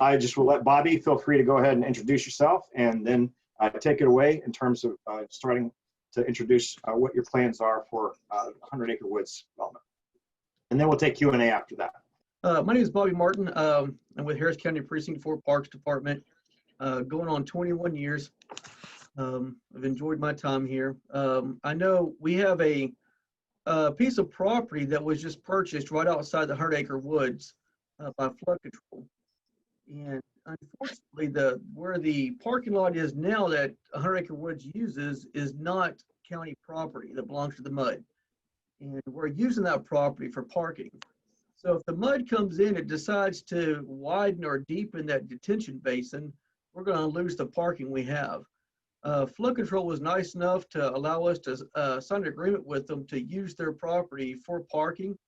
I just will let Bobby, feel free to go ahead and introduce yourself, and then take it away in terms of starting to introduce what your plans are for 100 Acre Woods development. And then we'll take Q&A after that. My name is Bobby Martin. I'm with Harris County Precinct 4 Parks Department, going on 21 years. I've enjoyed my time here. I know we have a piece of property that was just purchased right outside the 100 Acre Woods by flood control. And unfortunately, where the parking lot is now that 100 Acre Woods uses is not county property that belongs to the MUD. And we're using that property for parking. So if the MUD comes in, it decides to widen or deepen that detention basin, we're going to lose the parking we have. Flood control was nice enough to allow us to sign an agreement with them to use their property for parking.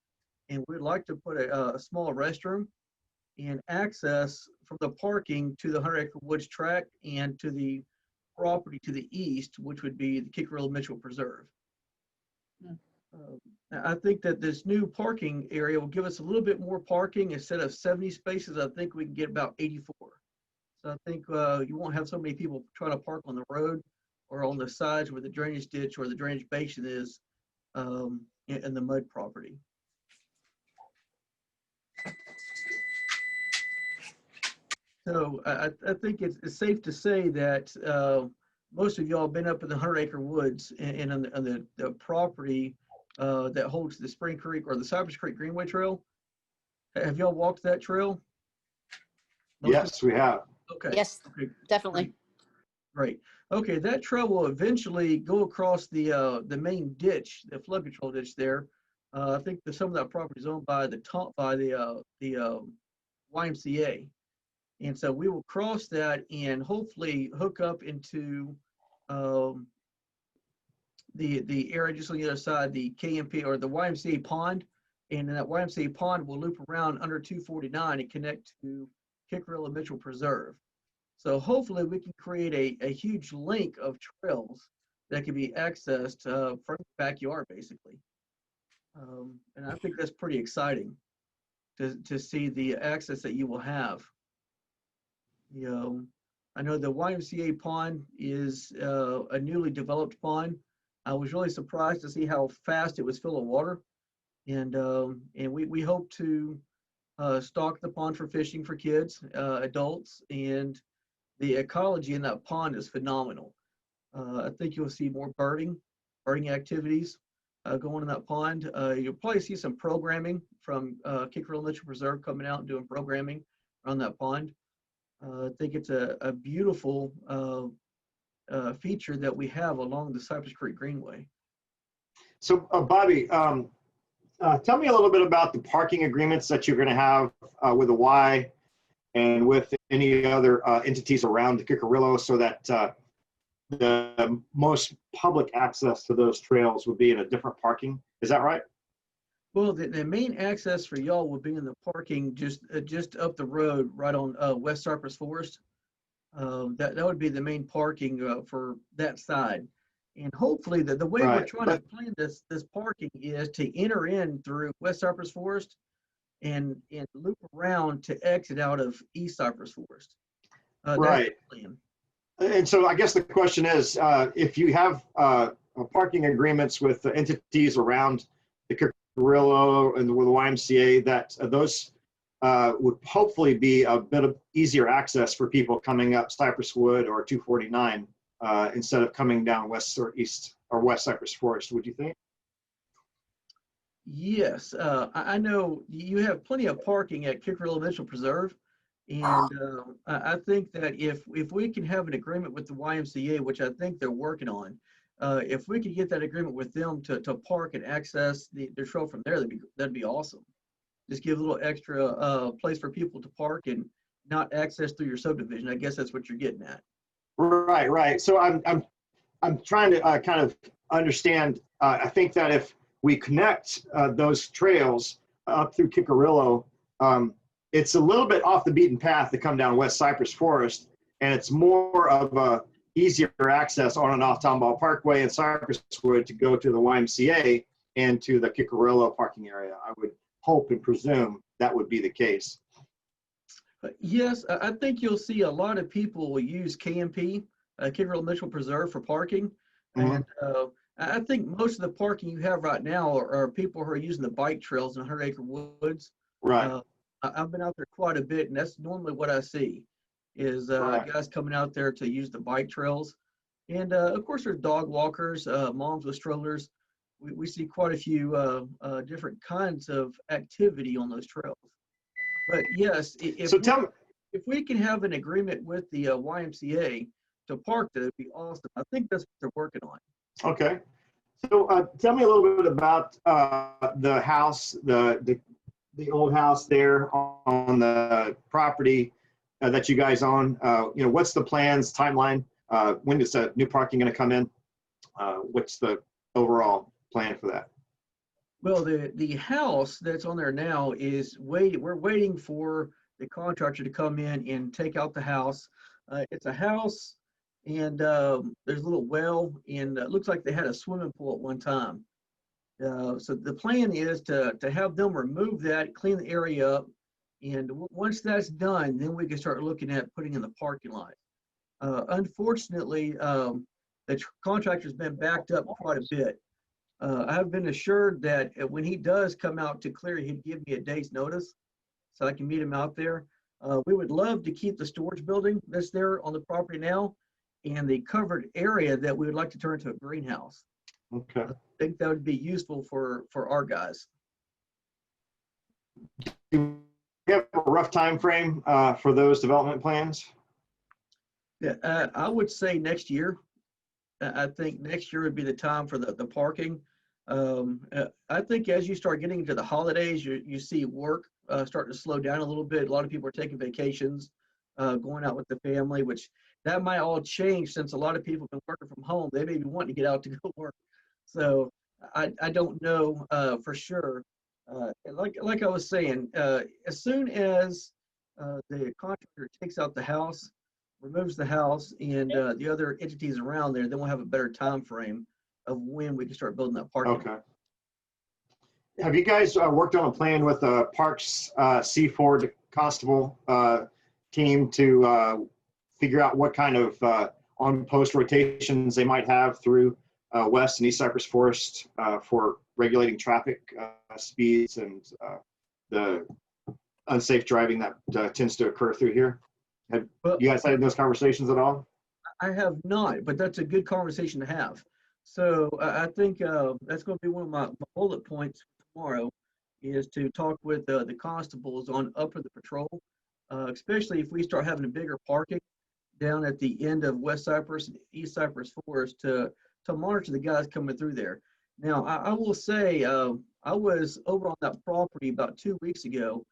And we'd like to put a small restroom and access from the parking to the 100 Acre Woods tract and to the property to the east, which would be the Kickerillo Mitchell Preserve. I think that this new parking area will give us a little bit more parking. Instead of 70 spaces, I think we can get about 84. So I think you won't have so many people trying to park on the road or on the sides where the drainage ditch or the drainage basin is in the MUD property. So I think it's safe to say that most of y'all have been up in the 100 Acre Woods and on the property that holds the Spring Creek or the Cypress Creek Greenway Trail. Have y'all walked that trail? Yes, we have. Okay. Yes, okay. Definitely. Great. Okay, that trail will eventually go across the main ditch, the flood control ditch there. I think some of that property is owned by the YMCA. And so we will cross that and hopefully hook up into the area just on the other side, the KMP or the YMCA pond. And then that YMCA pond will loop around under 249 and connect to Kickerillo Mitchell Preserve. So hopefully we can create a huge link of trails that can be accessed from the backyard, basically. And I think that's pretty exciting to see the access that you will have. You know, I know the YMCA pond is a newly developed pond. I was really surprised to see how fast it was full of water, and we hope to stock the pond for fishing for kids, adults, and the ecology in that pond is phenomenal. I think you'll see more birding activities going in that pond. You'll probably see some programming from Kickerillo Mitchell Preserve coming out and doing programming around that pond. I think it's a beautiful feature that we have along the Cypress Creek Greenway. So Bobby, tell me a little bit about the parking agreements that you're going to have with the Y and with any other entities around the Kickerillo, so that the most public access to those trails would be in a different parking. Is that right? Well, the main access for y'all will be in the parking just up the road, right on West Cypress Forest. That would be the main parking for that side. And hopefully the way we're trying to plan this parking is to enter in through West Cypress Forest and loop around to exit out of East Cypress Forest. Right. And so I guess the question is, if you have parking agreements with the entities around the Kickerillo and with the YMCA, that those would hopefully be a bit of easier access for people coming up Cypress Wood or 249 instead of coming down West or East or West Cypress Forest, would you think? Yes, I know you have plenty of parking at Kickerillo Mitchell Preserve, and I think that if we can have an agreement with the YMCA, which I think they're working on, if we could get that agreement with them to park and access the trail from there, that'd be awesome. Just give a little extra place for people to park and not access through your subdivision. I guess that's what you're getting at. Right. So I'm trying to kind of understand. I think that if we connect those trails up through Kickerillo, it's a little bit off the beaten path to come down West Cypress Forest, and it's more of a easier access on and off Tomball Parkway and Cypress Wood to go to the YMCA and to the Kickerillo parking area. I would hope and presume that would be the case. Yes, I think you'll see a lot of people will use KMP, Kickerell Mitchell Preserve, for parking. Mhm. And I think most of the parking you have right now are people who are using the bike trails in 100-acre woods. Right, Uh, I've been out there quite a bit, and that's normally what I see is right. guys coming out there to use the bike trails. And of course, there's dog walkers, moms with strollers. We see quite a few different kinds of activity on those trails. But yes, So tell me, if we can have an agreement with the YMCA to park there, it'd be awesome. I think that's what they're working on. okay. So tell me a little bit about the house, the old house there on the property that you guys own. What's the plans, timeline? When is the new parking going to come in? What's the overall plan for that? Well, the house that's on there now is we're waiting for the contractor to come in and take out the house. It's a house, and there's a little well, and it looks like they had a swimming pool at one time. So the plan is to have them remove that, clean the area up, and once that's done, then we can start looking at putting in the parking lot. Unfortunately, the contractor's been backed up quite a bit. I've been assured that when he does come out to clear, he'd give me a day's notice so I can meet him out there. We would love to keep the storage building that's there on the property now and the covered area that we would like to turn into a greenhouse. Okay. I think that would be useful for our guys. Do you have a rough time frame for those development plans? Yeah, I would say next year. I think next year would be the time for the parking. I think as you start getting into the holidays, you see work starting to slow down a little bit. A lot of people are taking vacations, going out with the family, which that might all change since a lot of people have been working from home. They may be wanting to get out to go work. So I don't know for sure. Like I was saying, as soon as the contractor takes out the house, removes the house and the other entities around there, then we'll have a better time frame of when we can start building that parking. Okay. Have you guys worked on a plan with the Parks C4 Constable team to figure out what kind of on-post rotations they might have through West and East Cypress Forest for regulating traffic speeds and the unsafe driving that tends to occur through here? Have Well, you guys had those conversations at all? I have not, but that's a good conversation to have. So I think that's going to be one of my bullet points tomorrow is to talk with the constables on up the patrol, especially if we start having a bigger parking down at the end of West Cypress and East Cypress Forest to monitor the guys coming through there. Now, I will say I was over on that property about 2 weeks ago,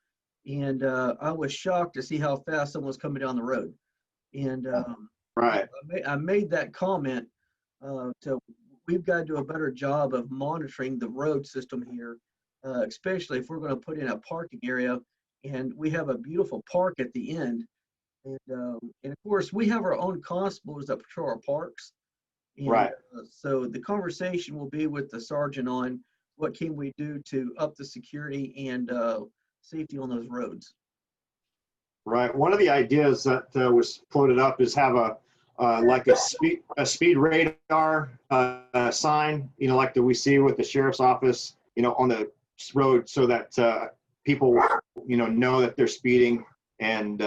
and I was shocked to see how fast someone was coming down the road. And Right. I made that comment to we've got to do a better job of monitoring the road system here, especially if we're going to put in a parking area and we have a beautiful park at the end. And of course, we have our own constables that patrol our parks. And Right. So the conversation will be with the sergeant on what can we do to up the security and safety on those roads. Right. One of the ideas that was floated up is have like a speed radar sign, like that we see with the sheriff's office, on the road, so that people, know that they're speeding, and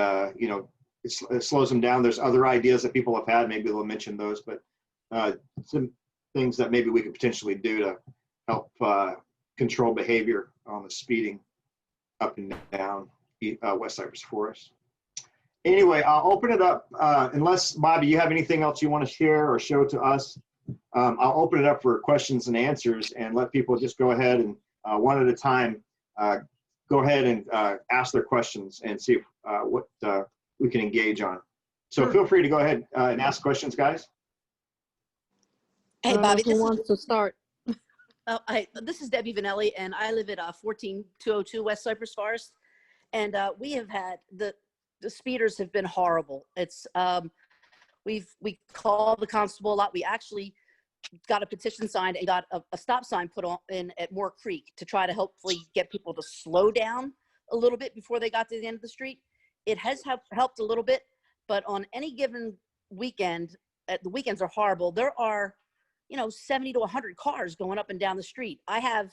it slows them down. There's other ideas that people have had. Maybe they'll mention those, but some things that maybe we could potentially do to help control behavior on the speeding up and down West Cypress Forest. Anyway, I'll open it up. Unless, Bobby, you have anything else you want to share or show to us, I'll open it up for questions and answers and let people just go ahead and one at a time, go ahead and ask their questions and see what we can engage on. So Sure. feel free to go ahead and ask questions, guys. Hey, Bobby, Who wants to start? this is Debbie Vanelli, and I live at 14202 West Cypress Forest. And we have had the speeders have been horrible. It's we call the constable a lot. We actually got a petition signed and got a stop sign put on in at Moore Creek to try to hopefully get people to slow down a little bit before they got to the end of the street. it has helped a little bit, but on any given weekend, the weekends are horrible. There are, 70 to 100 cars going up and down the street. I have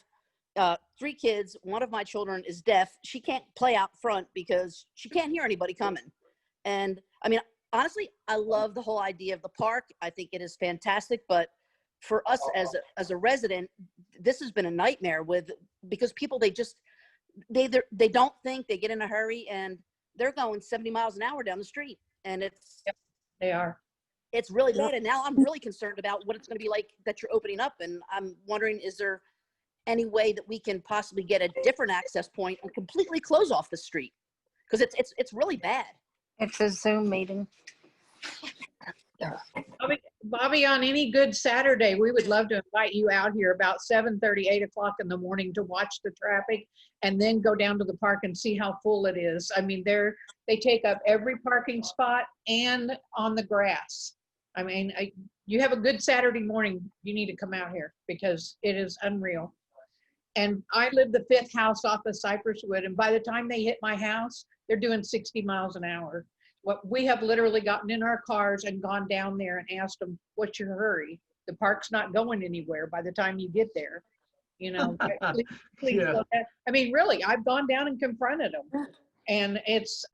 3 kids. One of my children is deaf. She can't play out front because she can't hear anybody coming. And I mean, honestly, I love the whole idea of the park. I think it is fantastic, but for us as a resident, this has been a nightmare because people, they don't think, they get in a hurry and they're going 70 miles an hour down the street, and They are. it's really bad. And now I'm really concerned about what it's going to be like that you're opening up. And I'm wondering, is there any way that we can possibly get a different access point and completely close off the street? Because it's really bad. It's a Zoom meeting. Bobby, on any good Saturday, we would love to invite you out here about 7:30, 8 o'clock in the morning to watch the traffic and then go down to the park and see how full it is. I mean, they take up every parking spot and on the grass. I mean, you have a good Saturday morning, you need to come out here because it is unreal. And I live the 5th house off of Cypress Wood, and by the time they hit my house, they're doing 60 miles an hour. We have literally gotten in our cars and gone down there and asked them, what's your hurry? The park's not going anywhere by the time you get there. Please Yeah. go ahead. I mean, really, I've gone down and confronted them. And it's,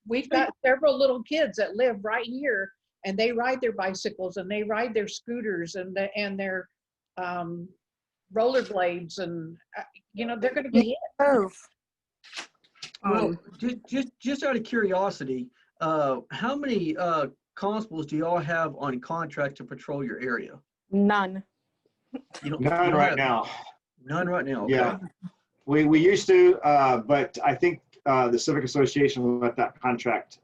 we've got several little kids that live right here, and they ride their bicycles and they ride their scooters and their rollerblades, and they're going to get hit. Move. Well, just out of curiosity, how many constables do y'all have on contract to patrol your area? None. You don't, None right now. None right now. Okay. Yeah. We used to, but I think the Civic Association let that contract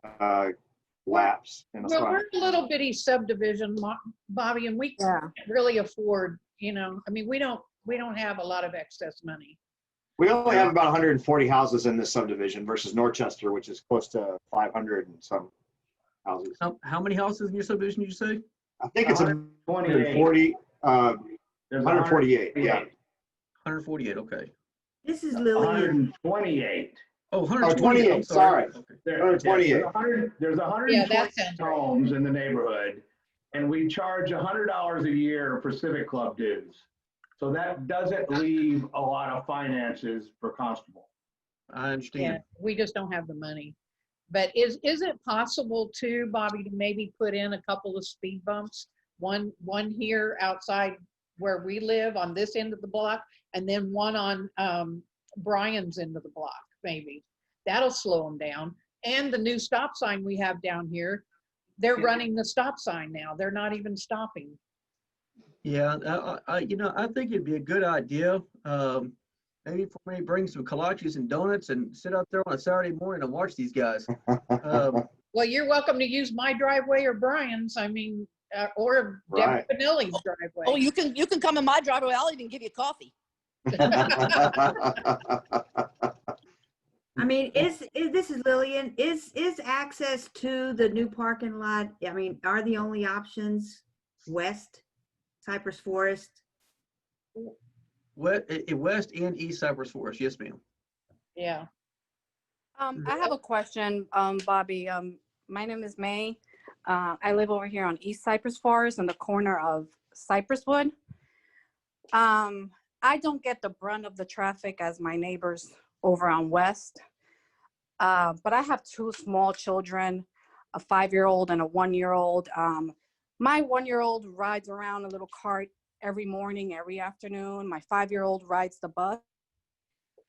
lapse. And Well, we're a little bitty subdivision, Bobby, and we can't really afford, I mean, we don't have a lot of excess money. we only have about 140 houses in this subdivision versus Norchester, which is close to 500 and some houses. How many houses in your subdivision did you say? I think it's 140, 148. Yeah. 148. Okay. This is Lillian. 128. Oh, 128. I'm Sorry. Okay. There- 128. There's Yeah, 120 that sounds right. homes in the neighborhood, and we charge $100 a year for Civic Club dues. So that doesn't leave a lot of finances for constable. I Yeah, understand. we just don't have the money. But is it possible too, Bobby, to maybe put in a couple of speed bumps? One here outside where we live on this end of the block, and then one on Brian's end of the block, maybe. That'll slow them down. And the new stop sign we have down here, they're running the stop sign now. They're not even stopping. Yeah, I think it'd be a good idea. Maybe for me, bring some kolaches and donuts and sit out there on a Saturday morning and watch these guys. Well, you're welcome to use my driveway or Brian's, I mean, or Deborah Right. Pinelli's driveway. Oh, you can come in my driveway. I'll even give you coffee. I mean, this is Lillian. Is access to the new parking lot? I mean, are the only options west, Cypress Forest? West and East Cypress Forest. Yes, ma'am. Yeah. I have a question, Bobby. My name is May. I live over here on East Cypress Forest in the corner of Cypress Wood. I don't get the brunt of the traffic as my neighbors over on West. But I have 2 small children, a 5-year-old and a 1-year-old. My 1-year-old rides around a little cart every morning, every afternoon. My 5-year-old rides the bus.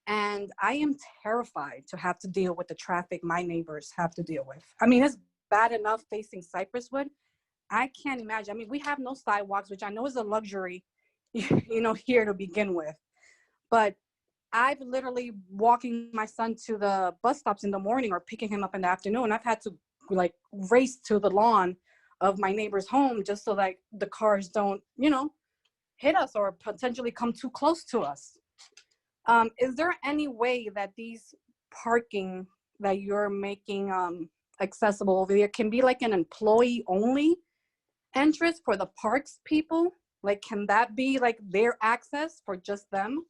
And I am terrified to have to deal with the traffic my neighbors have to deal with. I mean, it's bad enough facing Cypress Wood. I can't imagine. I mean, we have no sidewalks, which I know is a luxury, here to begin with. But I've literally walking my son to the bus stops in the morning or picking him up in the afternoon. I've had to race to the lawn of my neighbor's home just so that the cars don't, hit us or potentially come too close to us. Is there any way that these parking that you're making accessible over there can be like an employee only entrance for the parks people? Like, can that be like their access for just them?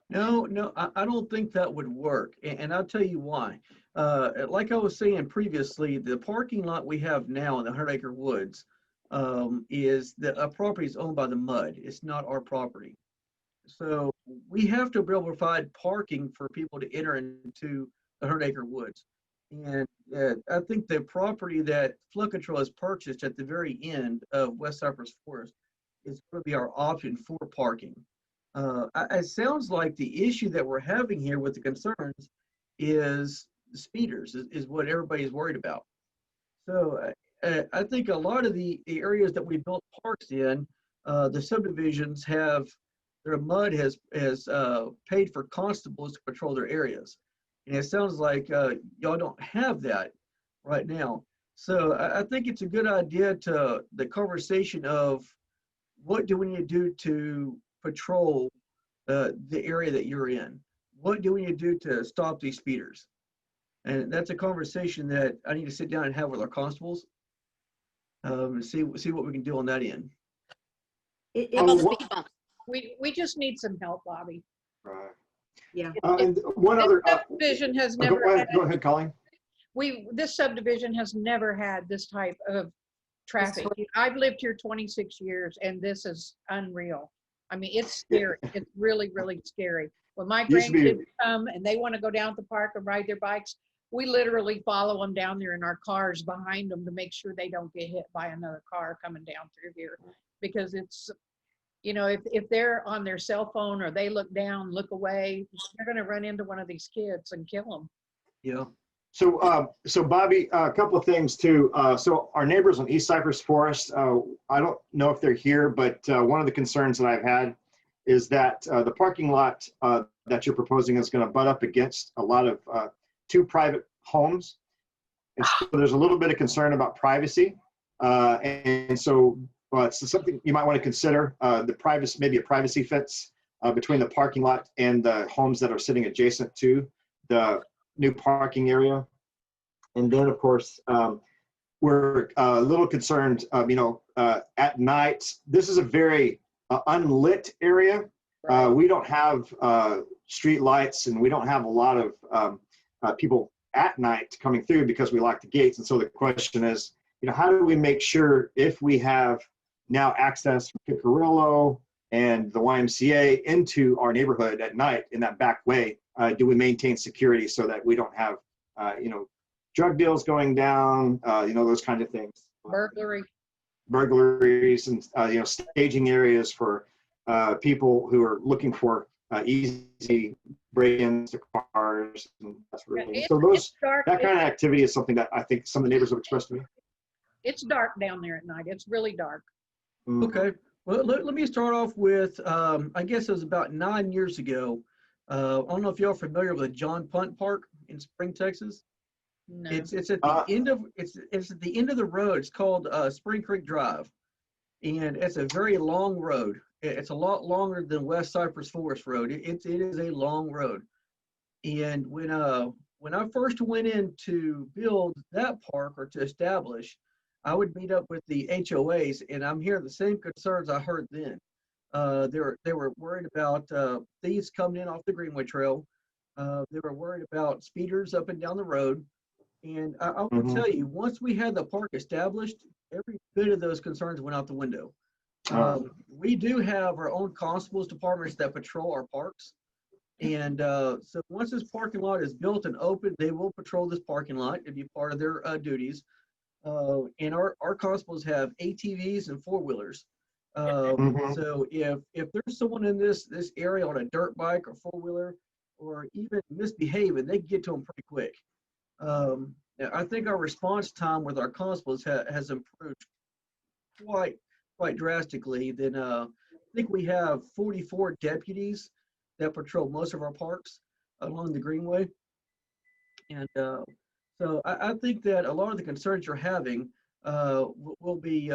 No, I don't think that would work, and I'll tell you why. Like I was saying previously, the parking lot we have now in the 100-acre woods is the a property is owned by the MUD. It's not our property. So we have to be able to provide parking for people to enter into the 100-acre woods. And I think the property that flood control has purchased at the very end of West Cypress Forest is going to be our option for parking. It sounds like the issue that we're having here with the concerns is the speeders, is what everybody's worried about. So I think a lot of the areas that we built parks in, the subdivisions have, their MUD has paid for constables to patrol their areas. And it sounds like y'all don't have that right now. So I think it's a good idea to the conversation of what do we need to do to patrol the area that you're in? What do we need to do to stop these speeders? And that's a conversation that I need to sit down and have with our constables and see what we can do on that end. How about the speed bumps? We just need some help, Bobby. Right. Yeah. And one This other. subdivision has Go never ahead, had, go ahead, Colleen. this subdivision has never had this type of traffic. I've lived here 26 years and this is unreal. I mean, it's scary. It's really, really scary. When my Used to be- grandkids come and they want to go down to the park and ride their bikes, we literally follow them down there in our cars behind them to make sure they don't get hit by another car coming down through here. Because it's, you know, if they're on their cell phone or they look down, look away, they're going to run into one of these kids and kill them. Yeah. So Bobby, a couple of things too. So our neighbors on East Cypress Forest, I don't know if they're here, but one of the concerns that I've had is that the parking lot that you're proposing is going to butt up against a lot of two private homes. And so there's a little bit of concern about privacy. And so it's something you might want to consider, the privacy, maybe a privacy fence between the parking lot and the homes that are sitting adjacent to the new parking area. And then of course, we're a little concerned, at night, this is a very unlit area. We don't have street lights and we don't have a lot of people at night coming through because we lock the gates. And so the question is, how do we make sure if we have now access from Kikarillo and the YMCA into our neighborhood at night in that back way, do we maintain security so that we don't have, drug deals going down, those kind of things. Burglaries and, staging areas for people who are looking for easy break-ins to cars and that sort of thing. So that kind of activity is something that I think some of the neighbors have expressed to me. It's dark down there at night. It's really dark. Okay. Well, let me start off with, I guess it was about 9 years ago. I don't know if y'all are familiar with John Punt Park in Spring, Texas. No. It's at the end of it's at the end of the road. It's called Spring Creek Drive, and it's a very long road. It's a lot longer than West Cypress Forest Road. It is a long road. And when I first went in to build that park or to establish, I would meet up with the HOAs, and I'm hearing the same concerns I heard then. They were worried about thieves coming in off the Greenway Trail. They were worried about speeders up and down the road. And I will tell you, once we had the park established, every bit of those concerns went out the window. We do have our own constables departments that patrol our parks. And so once this parking lot is built and open, they will patrol this parking lot. It'd be part of their duties. And our constables have ATVs and four-wheelers. So if there's someone in this area on a dirt bike or four-wheeler or even misbehaving, they can get to them pretty quick. I think our response time with our constables has improved quite drastically. Then I think we have 44 deputies that patrol most of our parks along the Greenway. And so I think that a lot of the concerns you're having will be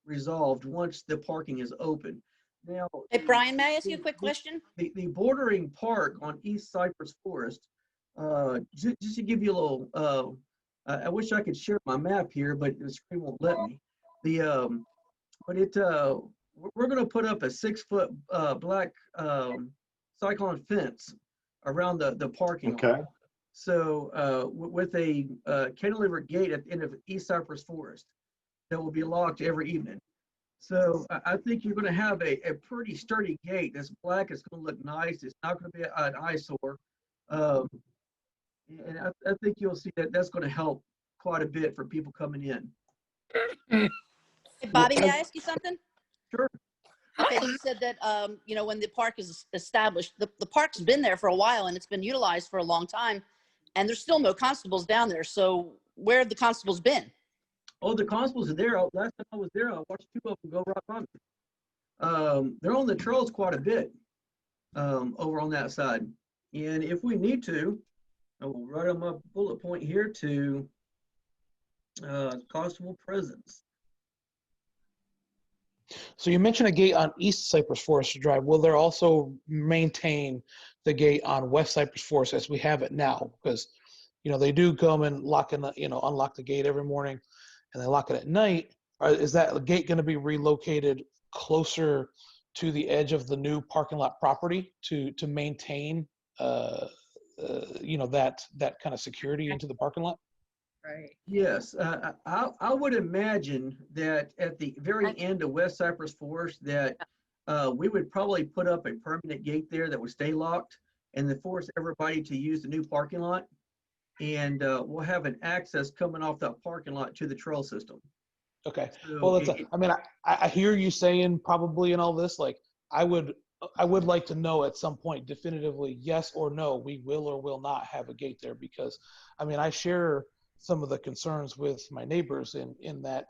resolved once the parking is open. Now, Hey, Brian, may I ask you a quick question? The bordering park on East Cypress Forest, just to give you a little, I wish I could share my map here, but the screen won't let me. We're going to put up a 6-foot black cyclone fence around the parking lot. Okay. So with a cantilever gate at the end of East Cypress Forest that will be locked every evening. So I think you're going to have a pretty sturdy gate that's black. It's going to look nice. It's not going to be an eyesore. And I think you'll see that that's going to help quite a bit for people coming in. Hey, Bobby, may I ask you something? Sure. Okay, you said that, when the park is established, the park's been there for a while and it's been utilized for a long time, and there's still no constables down there. So where have the constables been? Oh, the constables are there. Last time I was there, I watched 2 of them go right on me. They're on the trails quite a bit over on that side. And if we need to, I will write on my bullet point here to constable presence. So you mentioned a gate on East Cypress Forest Drive. Will there also maintain the gate on West Cypress Forest as we have it now? Because, they do come and unlock the gate every morning and they lock it at night. Is that gate going to be relocated closer to the edge of the new parking lot property to maintain, that kind of security into the parking lot? Right. Yes, I would imagine that at the very end of West Cypress Forest that we would probably put up a permanent gate there that would stay locked and then force everybody to use the new parking lot. And we'll have an access coming off that parking lot to the trail system. Okay. So Well, I hear you saying probably in all this, like I would like to know at some point definitively yes or no, we will or will not have a gate there, because I share some of the concerns with my neighbors in that,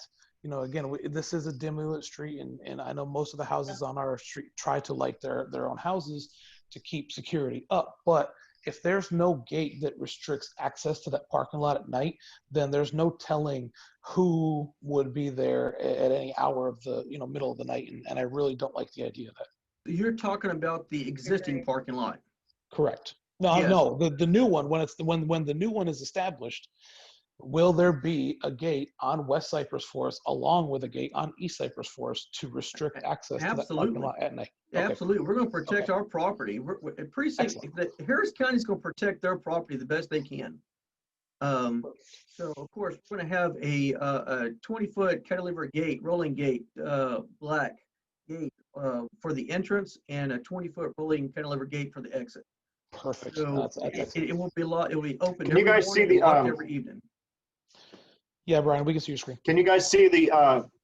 again, this is a dimly lit street, and I know most of the houses on our street try to light their own houses to keep security up. But if there's no gate that restricts access to that parking lot at night, then there's no telling who would be there at any hour of the middle of the night, and I really don't like the idea of that. you're talking about the existing parking lot. Correct. No, Yes. no, the new one, when the new one is established, will there be a gate on West Cypress Forest along with a gate on East Cypress Forest to restrict access to that parking lot at night? Okay. Absolutely. We're going to protect our property. Precinct, Harris County is going to protect their property the best they can. So of course, we're going to have a 20-foot cantilever gate, rolling gate, black gate for the entrance, and a 20-foot rolling cantilever gate for the exit. Perfect. So it will be locked. It will be open. Can you guys see the locked every evening? Yeah, Brian, we can see your screen. Can you guys see the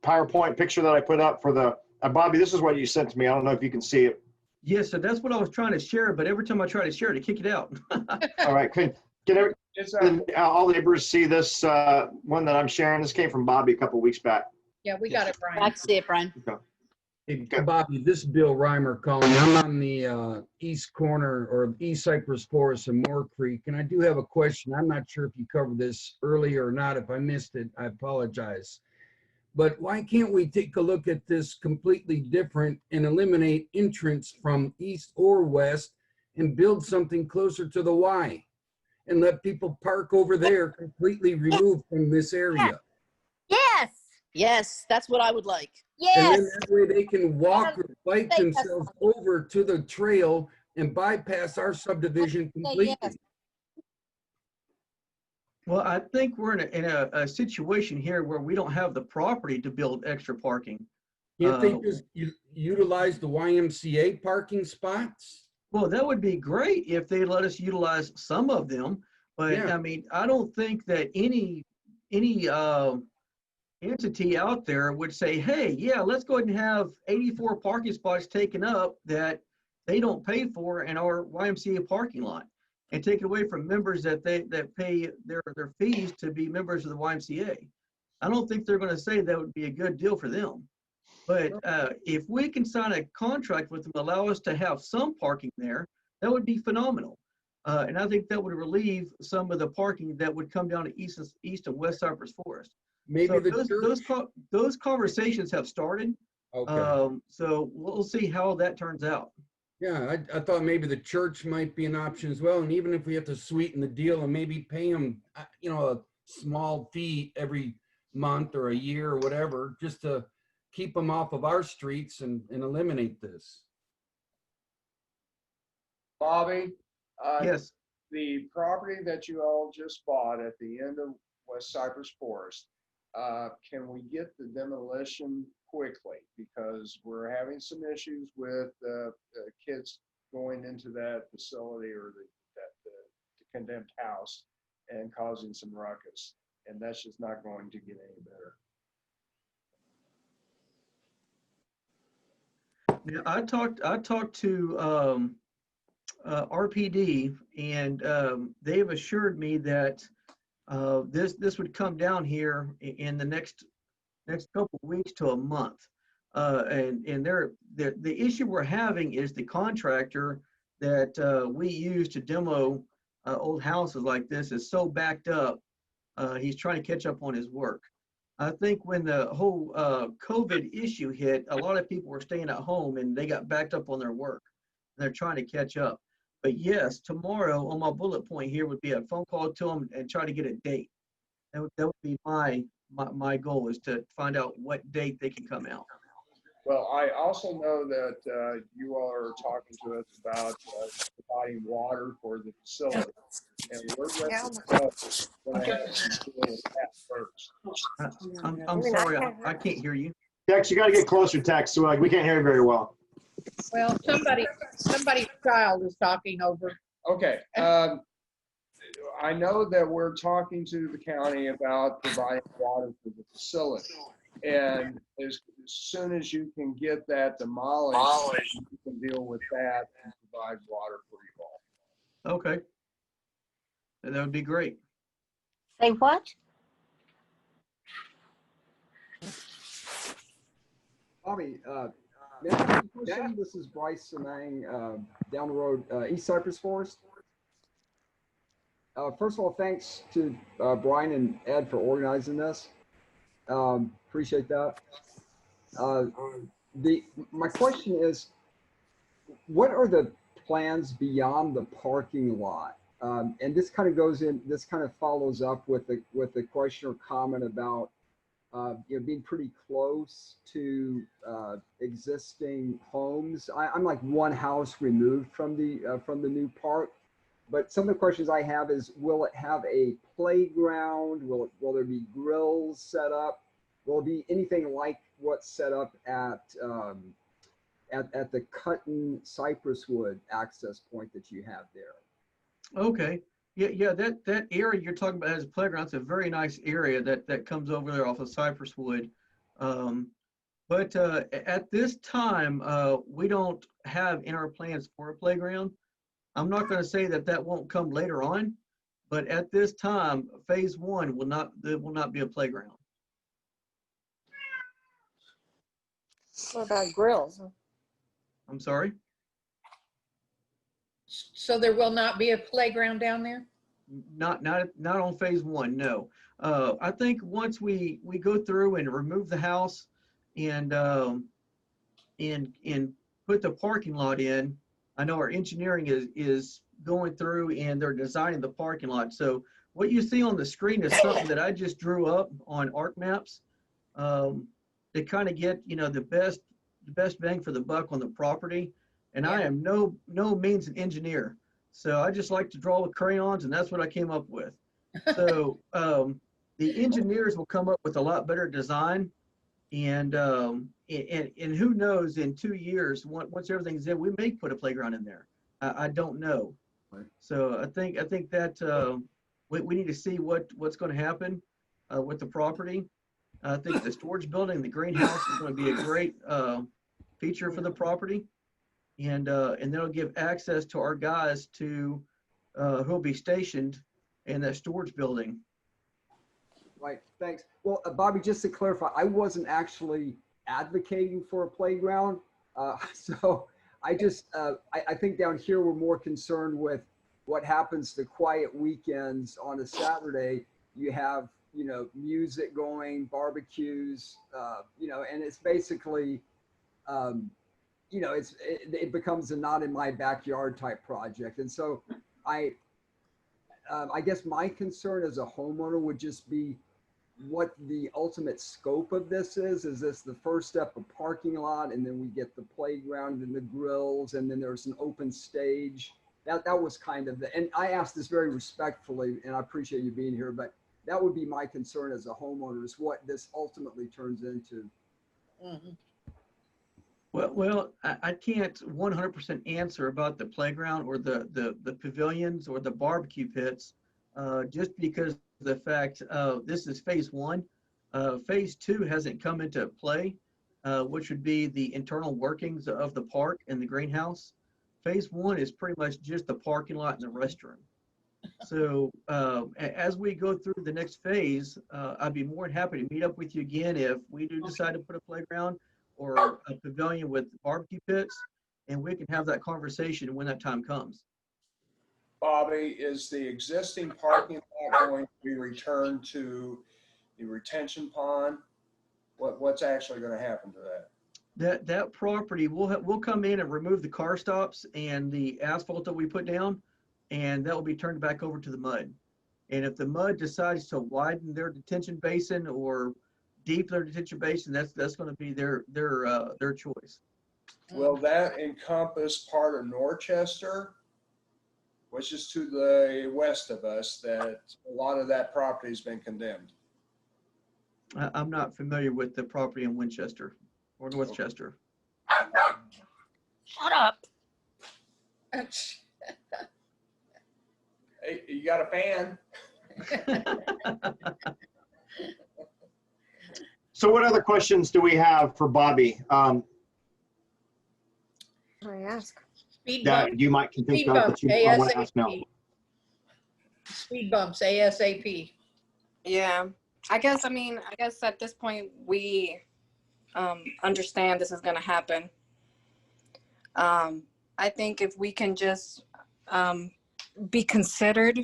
PowerPoint picture that I put up for the Bobby? This is what you sent to me. I don't know if you can see it. Yes, so that's what I was trying to share, but every time I try to share it, it kick it out. All right, can all the neighbors see this one that I'm sharing? This came from Bobby a couple of weeks back. Yeah, we got it, Brian. I can see it, Brian. Hey, Bobby, this is Bill Reimer calling. I'm on the east corner or East Cypress Forest and Moore Creek, and I do have a question. I'm not sure if you covered this earlier or not. If I missed it, I apologize. But why can't we take a look at this completely different and eliminate entrance from east or west and build something closer to the Y and let people park over there completely removed from this area? Yes. Yes, that's what I would like. And then Yes. that way they can walk or bike Say themselves over to the trail and bypass our subdivision completely. yes. Well, I think we're in a situation here where we don't have the property to build extra parking. Can't they just utilize the YMCA parking spots? Well, that would be great if they let us utilize some of them, but Yeah. I mean, I don't think that any entity out there would say, hey, yeah, let's go ahead and have 84 parking spots taken up that they don't pay for in our YMCA parking lot, and take it away from members that pay their fees to be members of the YMCA. I don't think they're going to say that would be a good deal for them. But if we can sign a contract with them, allow us to have some parking there, that would be phenomenal. And I think that would relieve some of the parking that would come down to East and West Cypress Forest. Maybe So the those conversations have started. Okay. So we'll see how that turns out. Yeah, I thought maybe the church might be an option as well. And even if we have to sweeten the deal and maybe pay them, a small fee every month or a year or whatever, just to keep them off of our streets and eliminate this. Bobby, Yes, the property that you all just bought at the end of West Cypress Forest, can we get the demolition quickly? Because we're having some issues with kids going into that facility or the condemned house and causing some ruckus. And that's just not going to get any better. yeah, I talked to RPD, and they've assured me that this would come down here in the next couple of weeks to a month. And the issue we're having is the contractor that we use to demo old houses like this is so backed up. He's trying to catch up on his work. I think when the whole COVID issue hit, a lot of people were staying at home and they got backed up on their work. And they're trying to catch up. But yes, tomorrow on my bullet point here would be a phone call to them and try to get a date. That would be my goal, is to find out what date they can come out. Well, I also know that you all are talking to us about providing water for the facility. And we're ready to go. We're gonna have to deal with that first. I'm sorry, I can't hear you. Tex, you got to get closer, Tex. So we can't hear you very well. Well, somebody's child is talking over. Okay. I know that we're talking to the county about providing water for the facility. And as soon as you can get that demolished, you can deal with that and provide water for you all. Okay. That would be great. Say what? Bobby, may I ask you a question? This is Bryce Semang, down the road, East Cypress Forest. First of all, thanks to Brian and Ed for organizing this. Appreciate that. My question is, what are the plans beyond the parking lot? And this kind of follows up with the question or comment about being pretty close to existing homes. I'm like one house removed from the new park. But some of the questions I have is, will it have a playground? Will there be grills set up? Will it be anything like what's set up at the Cutton Cypress Wood access point that you have there? Okay. Yeah. That area you're talking about as a playground, it's a very nice area that comes over there off of Cypress Wood. But at this time, we don't have in our plans for a playground. I'm not going to say that won't come later on, but at this time, phase one will not be a playground. What about grills? I'm sorry? So there will not be a playground down there? Not on phase one, no. I think once we go through and remove the house and put the parking lot in, I know our engineering is going through and they're designing the parking lot. So what you see on the screen is something that I just drew up on ArcMaps to kind of get the best bang for the buck on the property. And I am no means an engineer, so I just like to draw with crayons, and that's what I came up with. So the engineers will come up with a lot better design, and who knows, in 2 years, once everything's in, we may put a playground in there. I don't know. Right. So I think that we need to see what's going to happen with the property. I think the storage building, the greenhouse, is going to be a great feature for the property, and that'll give access to our guys to who'll be stationed in that storage building. Right, thanks. Well, Bobby, just to clarify, I wasn't actually advocating for a playground. So I just, I think down here we're more concerned with what happens to quiet weekends on a Saturday. You have, music going, barbecues, and it's basically, it becomes a not in my backyard type project. And so I guess my concern as a homeowner would just be what the ultimate scope of this is. Is this the first step, a parking lot, and then we get the playground and the grills, and then there's an open stage That was kind of and I asked this very respectfully, and I appreciate you being here, but that would be my concern as a homeowner is what this ultimately turns into. Mhm. Well, I can't 100% answer about the playground or the pavilions or the barbecue pits, just because the fact this is phase one. Phase two hasn't come into play, which would be the internal workings of the park and the greenhouse. Phase one is pretty much just the parking lot and the restroom. So as we go through the next phase, I'd be more than happy to meet up with you again if we do decide to put a playground or a pavilion with barbecue pits, and we can have that conversation when that time comes. Bobby, is the existing parking lot going to be returned to the retention pond? What's actually going to happen to that? That property, we'll come in and remove the car stops and the asphalt that we put down, and that will be turned back over to the mud. And if the mud decides to widen their detention basin or deepen their detention basin, that's going to be their choice. Will that encompass part of Norchester, which is to the west of us, that a lot of that property has been condemned? I'm not familiar with the property in Winchester or Northchester. Shut up. Hey, you got a fan? So what other questions do we have for Bobby I ask. Speed that bump, you might can think speed of bump, that you want to ask now? ASAP. Speed bumps, ASAP. Yeah, I guess at this point we understand this is going to happen. I think if we can just be considered,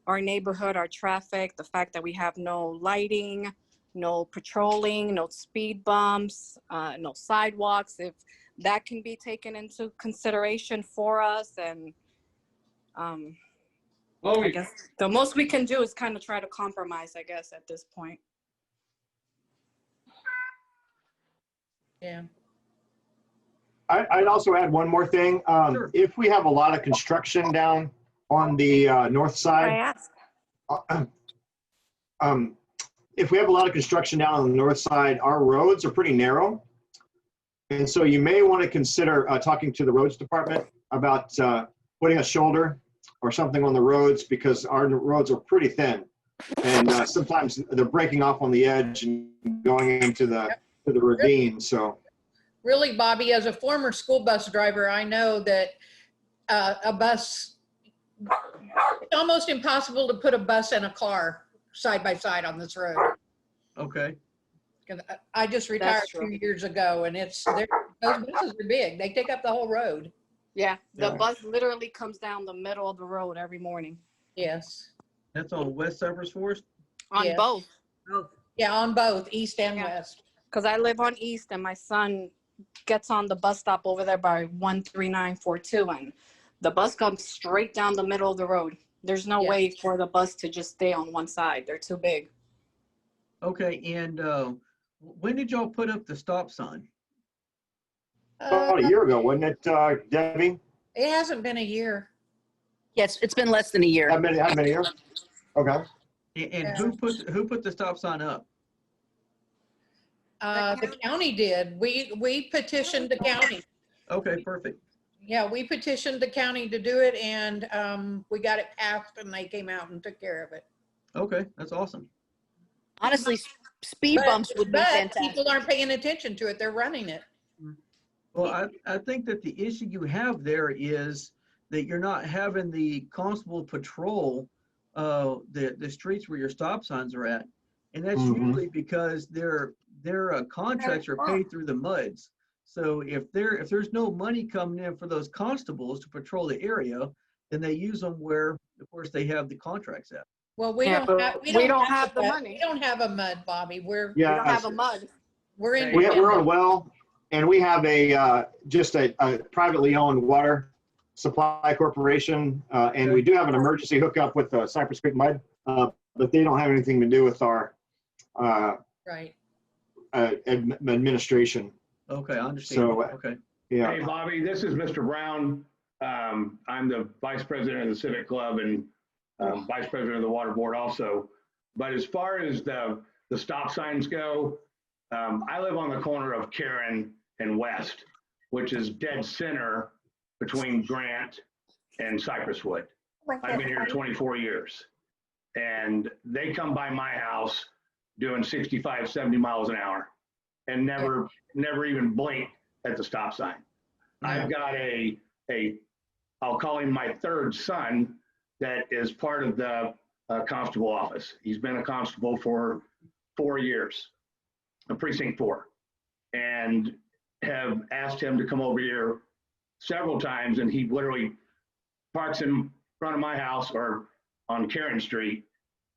our neighborhood, our traffic, the fact that we have no lighting, no patrolling, no speed bumps, no sidewalks, if that can be taken into consideration for us, and I guess the most we can do is kind of try to compromise, I guess, at this point. Yeah. I'd also add one more thing. Sure. If we have a lot of construction down on the north I side, ask. if we have a lot of construction down on the north side, our roads are pretty narrow. And so you may want to consider talking to the roads department about putting a shoulder or something on the roads, because our roads are pretty thin. And sometimes they're breaking off on the edge and going into the ravine. So Really, Bobby, as a former school bus driver, I know that a bus, it's almost impossible to put a bus and a car side by side on this road. Okay. 'Cause I just retired That's true. 2 years ago, and those buses are big. They take up the whole road. Yeah, the Yeah. bus literally comes down the middle of the road every morning Yes. That's on West Cypress Forest. on Yes. both. Oh, Yeah, on both, east and Yeah. west. Because I live on East, and my son gets on the bus stop over there by 13942, and the bus comes straight down the middle of the road. There's no Yeah. way for the bus to just stay on one side. They're too big. Okay, and when did y'all put up the stop sign? about a year ago, wasn't it, Debbie? It hasn't been a year. Yes, it's been less than a year. How many years? Okay. And Yeah. who put the stop sign up? The county did. We petitioned the county. Okay, perfect. Yeah, we petitioned the county to do it, and we got it passed, and they came out and took care of it. Okay, that's awesome. Honestly, speed bumps would be But fantastic. people aren't paying attention to it. They're running it. Well, I think that the issue you have there is that you're not having the constable patrol the streets where your stop signs are at. And that's Mhm. usually because their contracts are paid through the MUDs. So if there's no money coming in for those constables to patrol the area, then they use them where, of course, they have the contracts at. Well, we Yeah, don't but have, we don't have the a mud. money. We don't have a mud, Bobby. We don't Yeah, have a mud. We're in. we're on well, and we have just a privately owned water supply corporation, and we do have an emergency hookup with the Cypress Creek Mud, but they don't have anything to do with our Right. administration. Okay, I understand. So, Okay. Yeah. Hey, Bobby, this is Mr. Brown. I'm the vice president of the Civic Club and vice president of the water board also. But as far as the stop signs go, I live on the corner of Karen and West, which is dead center between Grant and Cypress Wood. I've been here 24 years. And they come by my house doing 65, 70 miles an hour and never even blink at the stop sign. I've got I'll call him my third son that is part of the constable office. He's been a constable for 4 years, a precinct 4, and have asked him to come over here several times, and he literally parks in front of my house or on Karen Street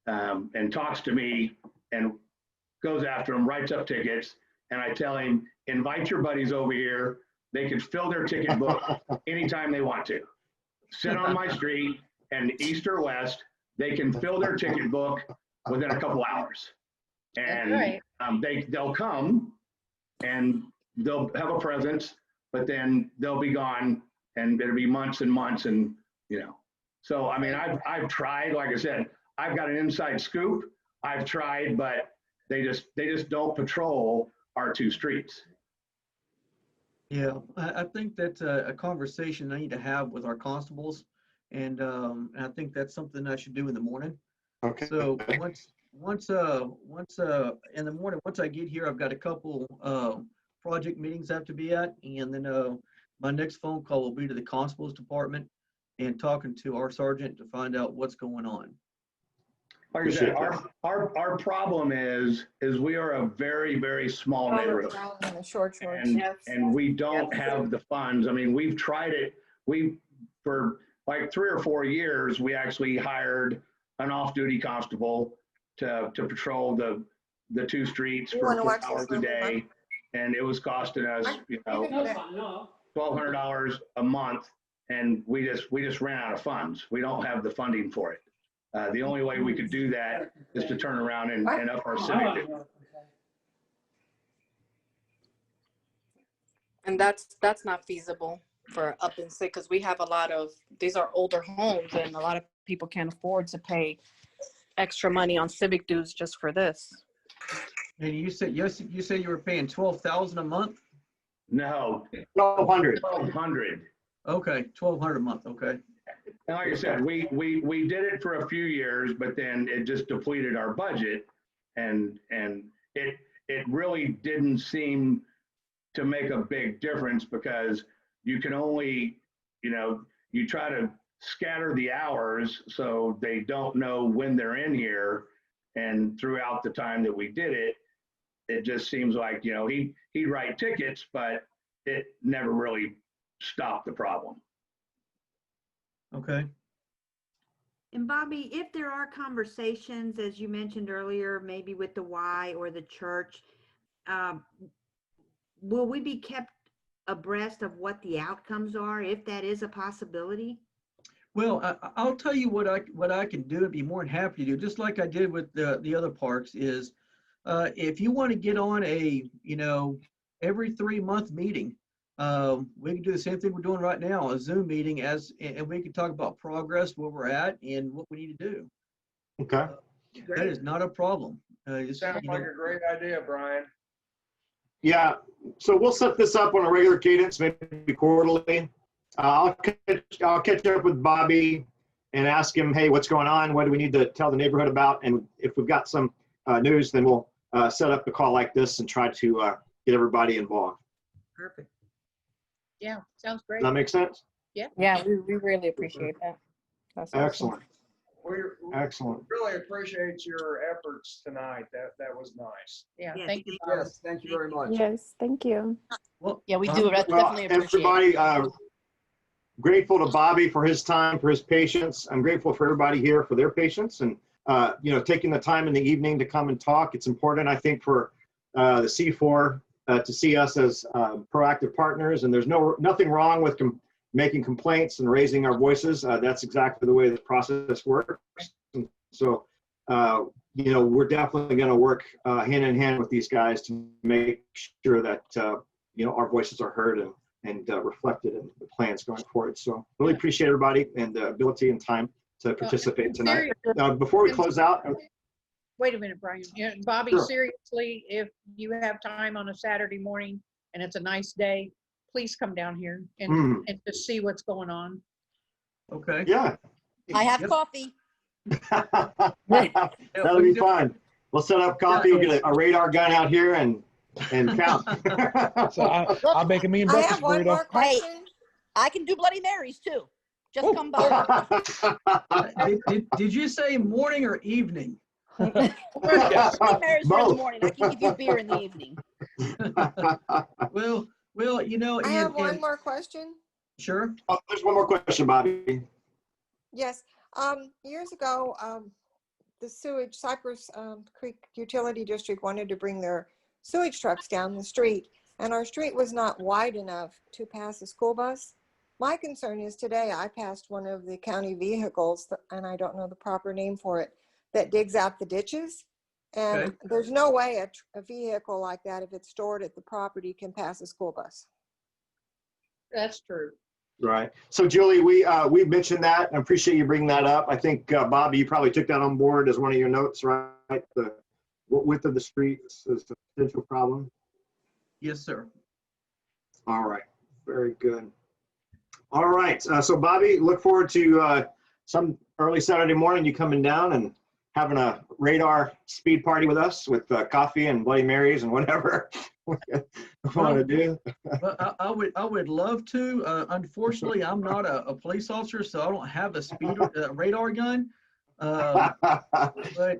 and talks to me and goes after him, writes up tickets, and I tell him, invite your buddies over here. They can fill their ticket book anytime they want to. Sit on my street, and east or west, they can fill their ticket book within a couple hours. And they'll come and they'll have a presence, but then they'll be gone, and it'll be months and months, and So I mean, I've tried. Like I said, I've got an inside scoop. I've tried, but they just don't patrol our 2 streets. Yeah, I think that's a conversation I need to have with our constables, and I think that's something I should do in the morning. Okay. So once in the morning, once I get here, I've got a couple project meetings I have to be at, and then my next phone call will be to the constables department and talking to our sergeant to find out what's going on. Like I said, our problem is we are a very, very small neighborhood. And we don't have the funds. I mean, we've tried it. For like 3 or 4 years, we actually hired an off-duty constable to patrol the 2 streets for 4 hours a day. And it was costing us, $1,200 a month. And we just ran out of funds. We don't have the funding for it. The only way we could do that is to turn around and up our civic. And that's not feasible for up in city, because we have a lot of, these are older homes, and a lot of people can't afford to pay extra money on civic dues just for this. And you said you were paying $12,000 a month? No. 1,200. 1,200. Okay, $1,200 a month. Okay. And like I said, we did it for a few years, but then it just depleted our budget, and it really didn't seem to make a big difference, because you can only, you try to scatter the hours so they don't know when they're in here. And throughout the time that we did it, it just seems like, he'd write tickets, but it never really stopped the problem. Okay. And Bobby, if there are conversations, as you mentioned earlier, maybe with the Y or the church, will we be kept abreast of what the outcomes are, if that is a possibility? Well, I'll tell you what I can do and be more than happy to do, just like I did with the other parks, is if you want to get on a, every 3-month meeting, we can do the same thing we're doing right now, a Zoom meeting, and we can talk about progress, where we're at, and what we need to do. Okay. That is not a problem. Sounds like a great idea, Brian. Yeah, so we'll set this up on a regular cadence, maybe quarterly. I'll catch up with Bobby and ask him, hey, what's going on? What do we need to tell the neighborhood about? And if we've got some news, then we'll set up a call like this and try to get everybody involved. Perfect. Yeah, sounds great. Does that make sense? Yeah. Yeah, we really appreciate that. That's awesome. Excellent. Excellent. Really appreciate your efforts tonight. That was nice. Yeah, Yes, thank you. Yes, thank you very much. Yes, thank you. Well, Yeah, we do definitely appreciate it. Everybody, grateful to Bobby for his time, for his patience. I'm grateful for everybody here for their patience and, taking the time in the evening to come and talk. It's important, I think, for the C4 to see us as proactive partners. And there's nothing wrong with making complaints and raising our voices. That's exactly the way the process works. And so, we're definitely going to work hand in hand with these guys to make sure that, our voices are heard and reflected in the plans going forward. So really appreciate everybody and the ability and time to participate tonight. Before we close out, Wait a minute, Brian. Yeah, Bobby, Sure. seriously, if you have time on a Saturday morning and it's a nice day, please come down here and just see what's going on. Okay. yeah, I have Yep. coffee. that'll be fun. We'll set up coffee. We'll get a radar gun out here and count. So I'm making me and I breakfast have one more burrito. Hey. question. I can do Bloody Marys too. Just come by. Did you say morning or evening? Bloody Marys are in the Both. morning. I can give you beer in the evening. Well, you know, I have one and more question. sure. Oh, there's one more question, Bobby. Yes. Years ago, the Cypress Creek Utility District wanted to bring their sewage trucks down the street, and our street was not wide enough to pass a school bus. My concern is today I passed one of the county vehicles, and I don't know the proper name for it, that digs out the ditches. And Okay. there's no way a vehicle like that, if it's stored at the property, can pass a school bus. That's true. Right. So Julie, we mentioned that. I appreciate you bringing that up. I think Bobby, you probably took that on board as one of your notes, right? The width of the street is a potential problem. Yes, sir. All right. Very good. All right. So Bobby, look forward to some early Saturday morning you coming down and having a radar speed party with us with coffee and Bloody Marys and whatever we want to do. But I would love to. Unfortunately, I'm not a police officer, so I don't have a radar gun. But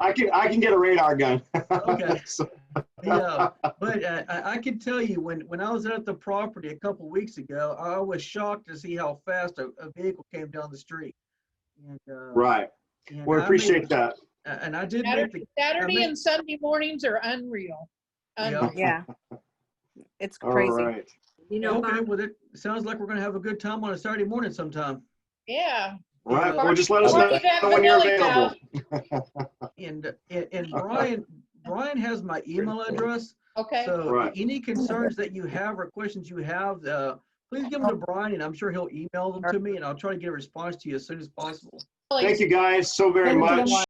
I can get a radar gun. Okay. So- yeah, but I can tell you when I was at the property a couple weeks ago, I was shocked to see how fast a vehicle came down the street. And, right. and We I appreciate made- that. And I did make the Saturday I and Sunday mornings are unreal. Yeah. Yeah. It's All crazy. right. You know, okay Bob, with it. Sounds like we're gonna have a good time on a Saturday morning sometime. Yeah. All right. Yeah. Well, just let us Party at know when you're Vanilli's available. And Brian has my email address. Okay. So Right. any concerns that you have or questions you have, please give them to Brian, and I'm sure he'll email them to me, and I'll try to get a response to you as soon as possible. Thank you guys so very Thank you. much.